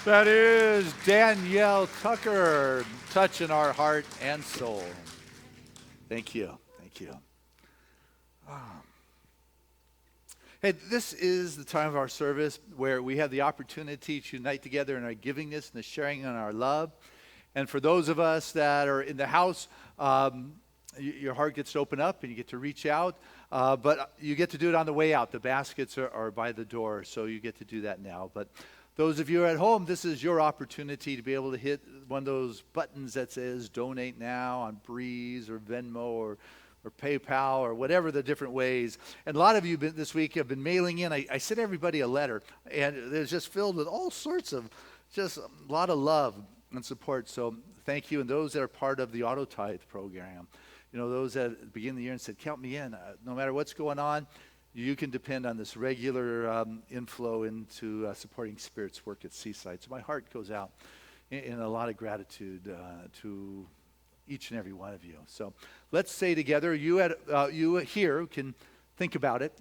That is Danielle Tucker, touching our heart and soul. Thank you. Thank you. Hey, this is the time of our service where we have the opportunity to unite together in our givingness and the sharing in our love. And for those of us that are in the house, your heart gets to open up and you get to reach out. But you get to do it on the way out. The baskets are by the door, so you get to do that now. But those of you at home, this is your opportunity to be able to hit one of those buttons that says donate now on Breeze or Venmo or PayPal or whatever the different ways. And a lot of you this week have been mailing in. I sent everybody a letter, and it's just filled with all sorts of just a lot of love and support. So thank you. And those that are part of the Auto Tithe program, you know, those that begin the year and said, count me in. No matter what's going on, you can depend on this regular inflow into supporting Spirit's work at Seaside. So my heart goes out in a lot of gratitude to each and every one of you. So let's say together, you here can think about it,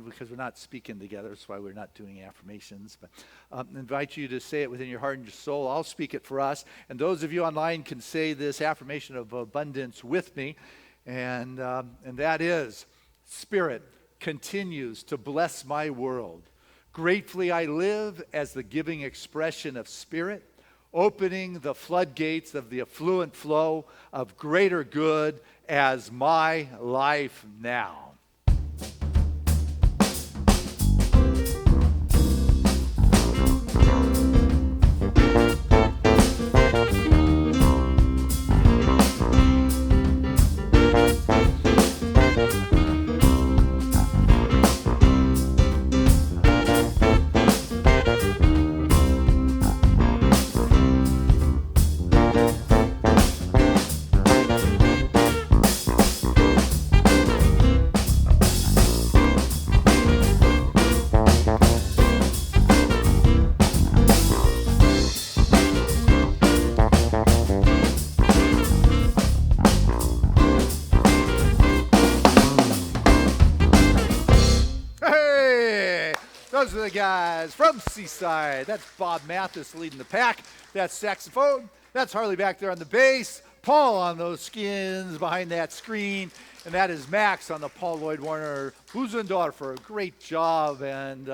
because we're not speaking together. That's why we're not doing affirmations. But invite you to say it within your heart and your soul. I'll speak it for us. And those of you online can say this affirmation of abundance with me. And that is, Spirit continues to bless my world. Gratefully I live as the giving expression of Spirit, opening the floodgates of the affluent flow of greater good as my life now. Those are the guys from Seaside. That's Bob Mathis leading the pack. That's saxophone. That's Harley back there on the bass. Paul on those skins behind that screen. And that is Max on the Paul Lloyd Warner Busendorfer. Great job. And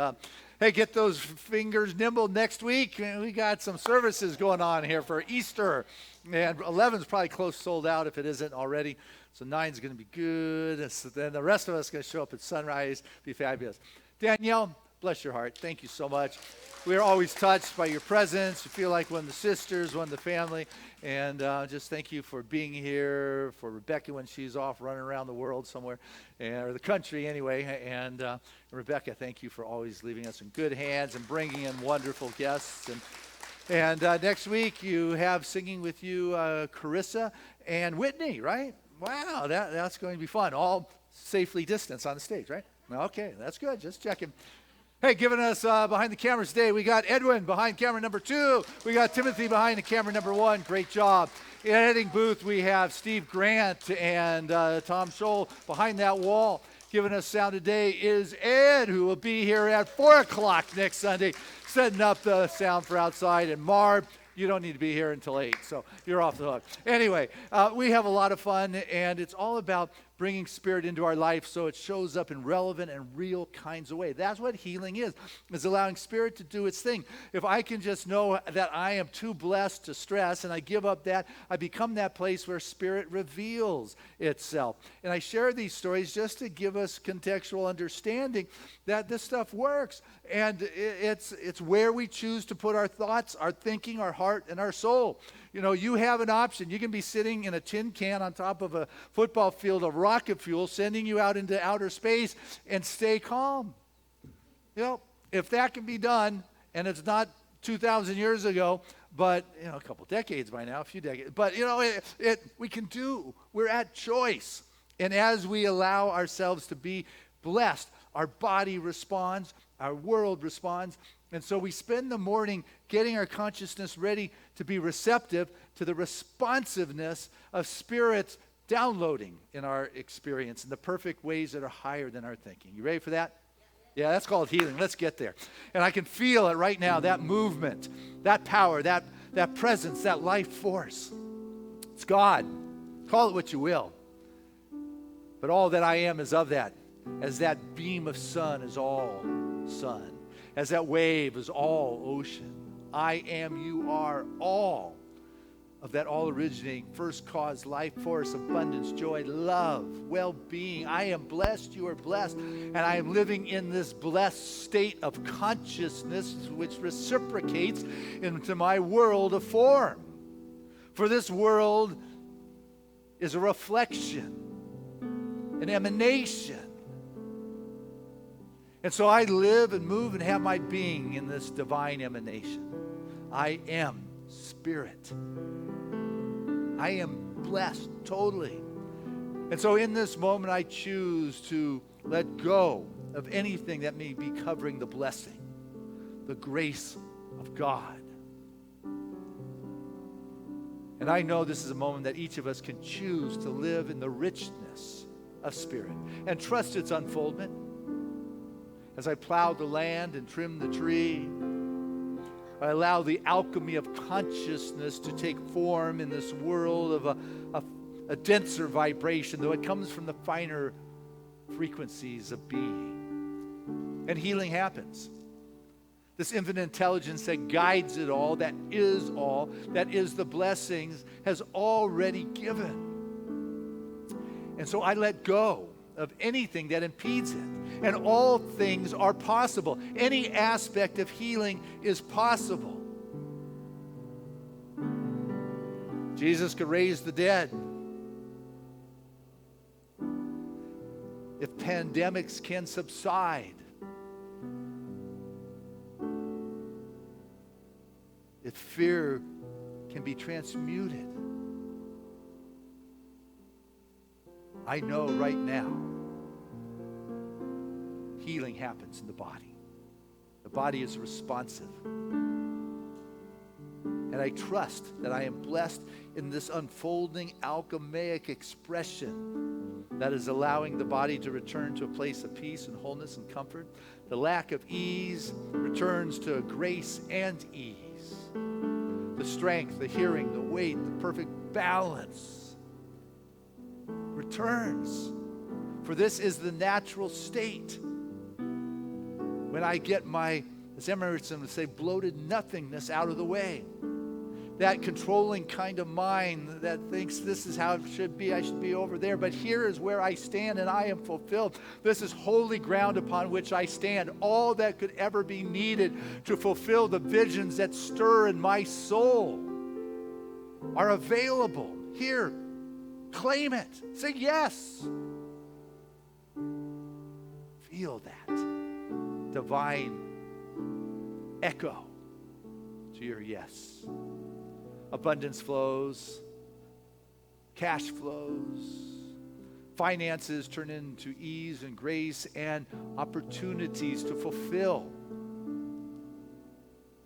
hey, get those fingers nimble next week. We got some services going on here for Easter. And 11's probably close sold out if it isn't already. So 9's going to be good. So then the rest of us are going to show up at sunrise. Be fabulous. Danielle, bless your heart. Thank you so much. We are always touched by your presence. You feel like one of the sisters, one of the family. And just thank you for being here, for Rebecca when she's off running around the world somewhere, or the country anyway. And Rebecca, thank you for always leaving us in good hands and bringing in wonderful guests. And next week you have singing with you Carissa and Whitney, right? Wow, that's going to be fun. All safely distanced on the stage, right? Okay, that's good. Just checking. Hey, giving us behind the cameras today, we got Edwin behind camera number 2. We got Timothy behind the camera number 1. Great job. In the editing booth, we have Steve Grant and Tom Scholl behind that wall. Giving us sound today is Ed, who will be here at 4 o'clock next Sunday, setting up the sound for outside. And Marv, you don't need to be here until 8, so you're off the hook. Anyway, we have a lot of fun, and it's all about bringing Spirit into our life so it shows up in relevant and real kinds of ways. That's what healing is allowing Spirit to do its thing. If I can just know that I am too blessed to stress and I give up that, I become that place where Spirit reveals itself. And I share these stories just to give us contextual understanding that this stuff works. And it's where we choose to put our thoughts, our thinking, our heart, and our soul. You know, you have an option. You can be sitting in a tin can on top of a football field of rocket fuel, sending you out into outer space, and stay calm. You know, if that can be done, and it's not 2,000 years ago, but, you know, a couple decades by now, a few decades. But, you know, we can do. We're at choice. And as we allow ourselves to be blessed, our body responds, our world responds. And so we spend the morning getting our consciousness ready to be receptive to the responsiveness of Spirit downloading in our experience in the perfect ways that are higher than our thinking. You ready for that? Yeah, that's called healing. Let's get there. And I can feel it right now, that movement, that power, that presence, that life force. It's God. Call it what you will. But all that I am is of that. As that beam of sun is all sun. As that wave is all ocean. I am, you are, all of that all-originating, first cause, life force, abundance, joy, love, well-being. I am blessed, you are blessed, and I am living in this blessed state of consciousness which reciprocates into my world of form. For this world is a reflection, an emanation. And so I live and move and have my being in this divine emanation. I am spirit. I am blessed totally. And so in this moment, I choose to let go of anything that may be covering the blessing, the grace of God. And I know this is a moment that each of us can choose to live in the richness of spirit and trust its unfoldment. As I plow the land and trim the tree, I allow the alchemy of consciousness to take form in this world of a denser vibration, though it comes from the finer frequencies of being. And healing happens. This infinite intelligence that guides it all, that is the blessings, has already given. And so I let go of anything that impedes it. And all things are possible. Any aspect of healing is possible. Jesus could raise the dead. If pandemics can subside, if fear can be transmuted, I know right now healing happens in the body. The body is responsive. And I trust that I am blessed in this unfolding alchemaic expression that is allowing the body to return to a place of peace and wholeness and comfort. The lack of ease returns to grace and ease. The strength, the hearing, the weight, the perfect balance returns. For this is the natural state. When I get my, as Emerson would say, bloated nothingness out of the way. That controlling kind of mind that thinks this is how it should be, I should be over there. But here is where I stand and I am fulfilled. This is holy ground upon which I stand. All that could ever be needed to fulfill the visions that stir in my soul are available. Here, claim it. Say yes. Feel that divine echo to your yes. Abundance flows, cash flows, finances turn into ease and grace and opportunities to fulfill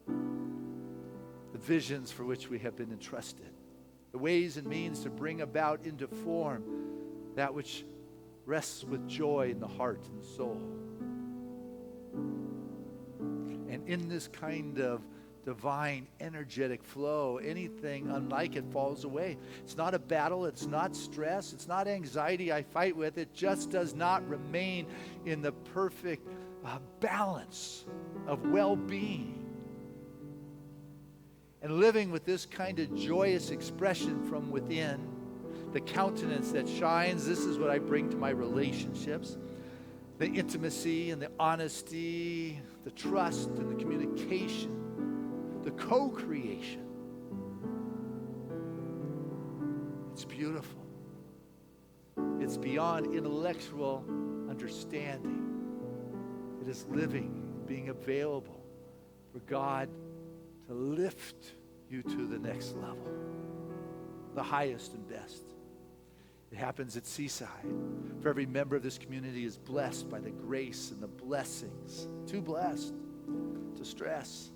the visions for which we have been entrusted, the ways and means to bring about into form that which rests with joy in the heart and soul. And in this kind of divine energetic flow, anything unlike it falls away. It's not a battle, it's not stress, it's not anxiety I fight with. It just does not remain in the perfect balance of well-being. And living with this kind of joyous expression from within, the countenance that shines, this is what I bring to my relationships. The intimacy and the honesty, the trust and the communication, the co-creation. It's beautiful. It's beyond intellectual understanding. It is living, being available for God to lift you to the next level, the highest and best. It happens at Seaside. For every member of this community is blessed by the grace and the blessings. Too blessed to stress.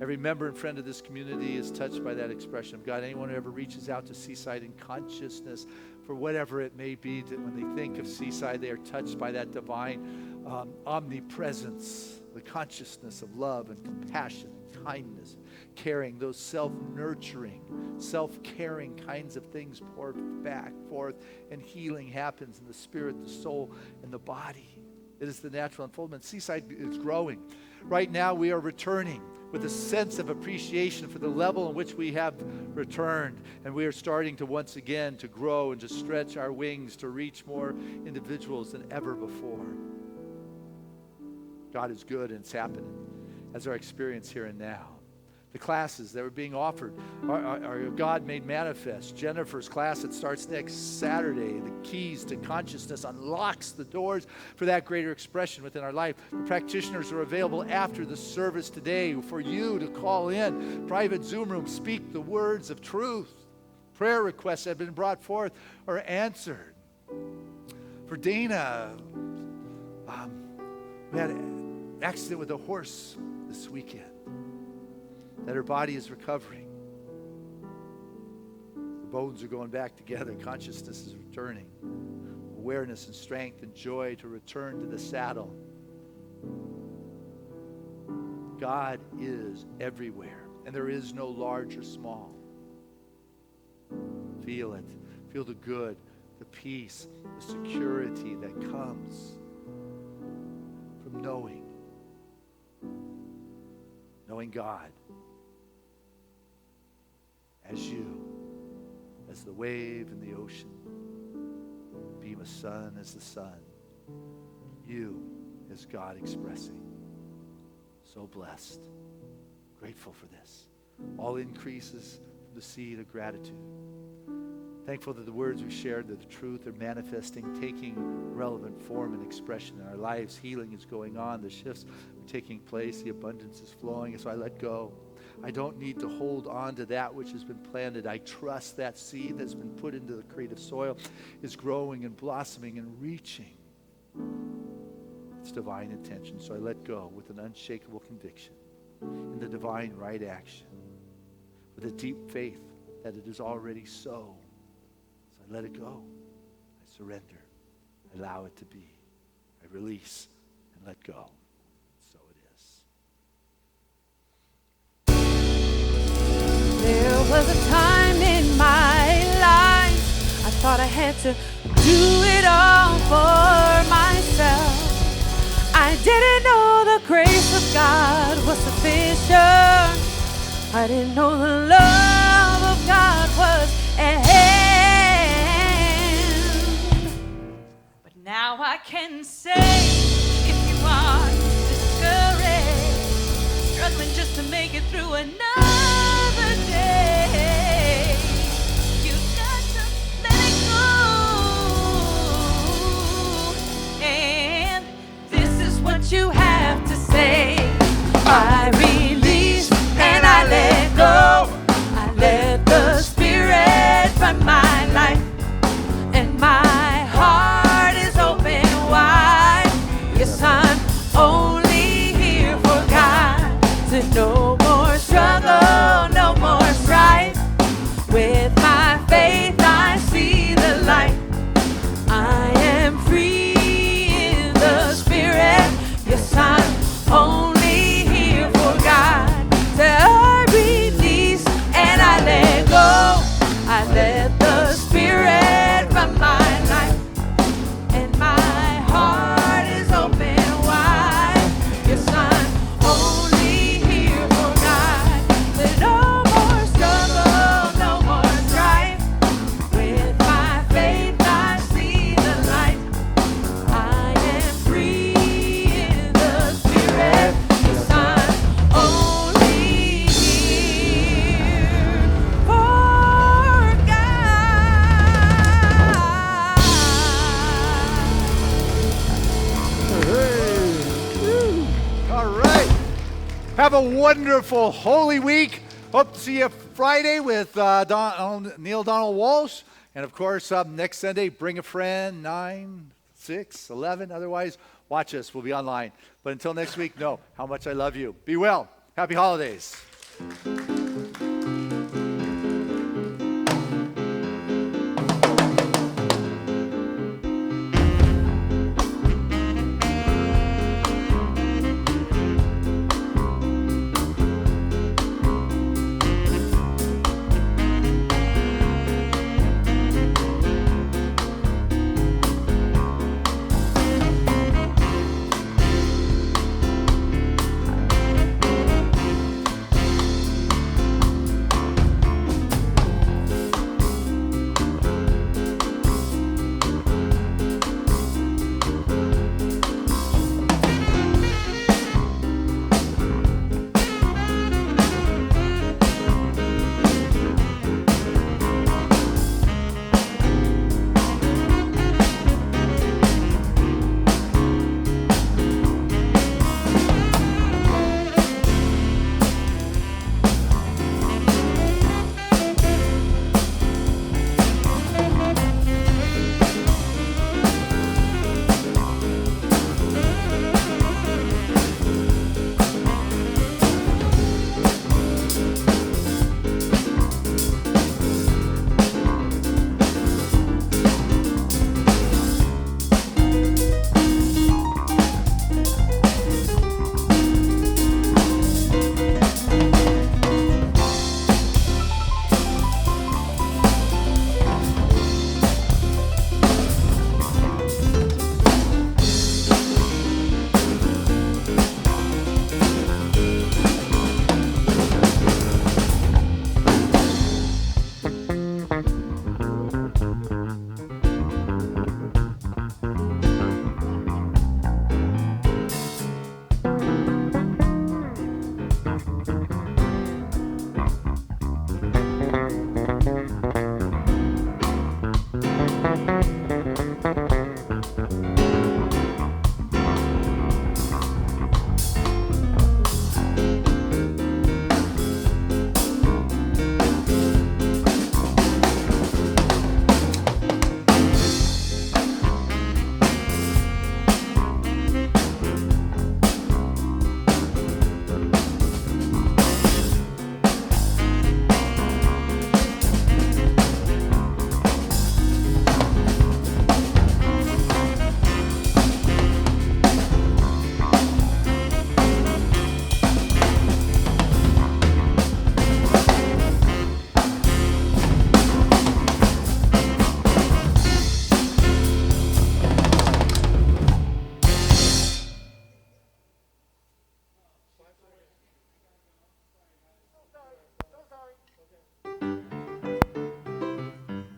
Every member and friend of this community is touched by that expression of God. Anyone who ever reaches out to Seaside in consciousness, for whatever it may be, that when they think of Seaside, they are touched by that divine omnipresence, the consciousness of love and compassion and kindness, caring, those self-nurturing, self-caring kinds of things pour back forth, and healing happens in the spirit, the soul, and the body. It is the natural unfoldment. Seaside is growing. Right now we are returning with a sense of appreciation for the level in which we have returned. And we are starting to once again to grow and to stretch our wings to reach more individuals than ever before. God is good, and it's happening as our experience here and now. The classes that are being offered are God made manifest. Jennifer's class that starts next Saturday, the keys to consciousness, unlocks the doors for that greater expression within our life. The practitioners are available after the service today for you to call in. Private Zoom room, speak the words of truth. Prayer requests have been brought forth or answered. For Dana, we had an accident with a horse this weekend. That her body is recovering. The bones are going back together. Consciousness is returning. Awareness and strength and joy to return to the saddle. God is everywhere, and there is no large or small. Feel it. Feel the good, the peace, the security that comes from knowing God. As the wave in the ocean, beam of sun as the sun, you as God expressing. So blessed, grateful for this. All increases from the seed of gratitude. Thankful that the words we shared, that the truth are manifesting, taking relevant form and expression in our lives. Healing is going on. The shifts are taking place. The abundance is flowing. And so I let go. I don't need to hold on to that which has been planted. I trust that seed that's been put into the creative soil is growing and blossoming and reaching its divine intention. So I let go with an unshakable conviction in the divine right action, with a deep faith that it is already so. So I let it go. I surrender. I allow it to be. I release and let go. So it is. There was a time in my life I thought I had to do it all for myself. I didn't know the grace of God was sufficient. I didn't know the love of God was at hand. But now I can say, if you are discouraged, struggling just to make it through another day, you've got to let it go. And this is what you have to say. I release and I let go. I let the Spirit run my life, and my heart is open wide. Yes, I'm only here for God. So no more struggle, no more strife. With my faith I see the light. I am free in the Spirit. Yes, I'm only here for God. So I release and I let go. I let the Spirit run my life, and my heart is open wide. Yes, I'm only here for God. So no more struggle, no more strife. With my faith I see the light. I am free in the Spirit. Yes, I'm only here for God. All right. Have a wonderful Holy Week. Hope to see you Friday with Neil Donald Walsh. And of course, next Sunday, bring a friend, 9, 6, 11. Otherwise, watch us. We'll be online. But until next week, know how much I love you. Be well. Happy holidays.